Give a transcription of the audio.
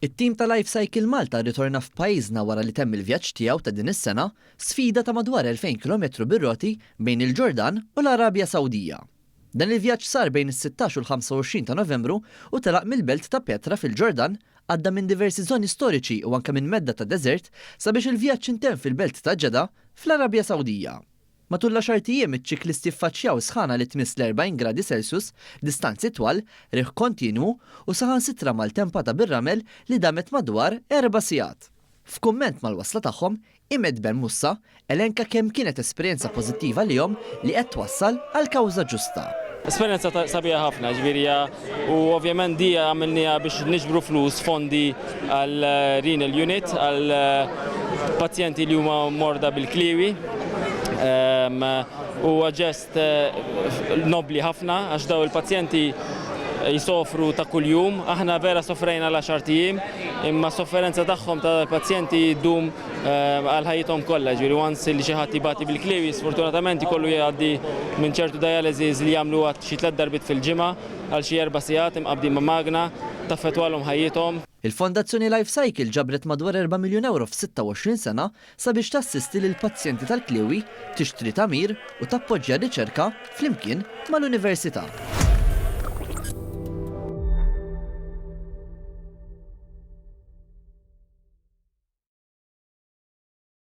It-tim ta' Life Cycle Malta ritorna f'pajjiżna wara li temm il-vjaġġ tiegħu ta' din is-sena sfida ta' madwar 2000 km bir-roti bejn il-Ġordan u l-Arabja Sawdija. Dan il-vjaġġ sar bejn is-16 u l-25 ta' Novembru u telaq mill-belt ta' Petra fil-Ġordan, għadda minn diversi żoni storiċi u anke minn medda ta' deżert sabiex il-vjaġġ intemm fil-belt ta' Ġeda fl-Arabja Sawdija. Matul l-10 iċ-ċiklisti ffaċċjaw sħana li tmiss l-40 gradi Celsius, distanzi twal, riħ kontinwu u saħansitra mal-tempata bir-ramel li damet madwar 4 sigħat. F'kumment mal-wasla tagħhom, Imed Ben Mussa elenka kemm kienet esperjenza pożittiva lihom li qed twassal għal kawża ġusta. Esperienza sabiħa ħafna ġvirija u ovvjament di għamilnija biex niġbru flus fondi għal renal unit għal pazjenti li huma morda bil-kliwi. U ġest nobli ħafna għax daw il-pazjenti jisofru ta' kuljum. Aħna vera sofrejna l-10 ijiem, imma sofferenza tagħhom ta' pazjenti jdum għal ħajjithom kollha. Ġifieri once li xi ħadd ibati bil-kliwi sfortunatament ikollu jgħaddi minn ċertu dialysis li jagħmlu xi 3 darbit fil-ġimgħa għal xi 4 sigħat imqabdin ma' magna taffettwalhom ħajjithom. Il-Fondazzjoni Life Cycle ġabret madwar 4 miljun euro f'26 sena sabiex tassisti lil pazjenti tal-kliwi, tixtri tamir u tappoġġja riċerka flimkien mal-Università.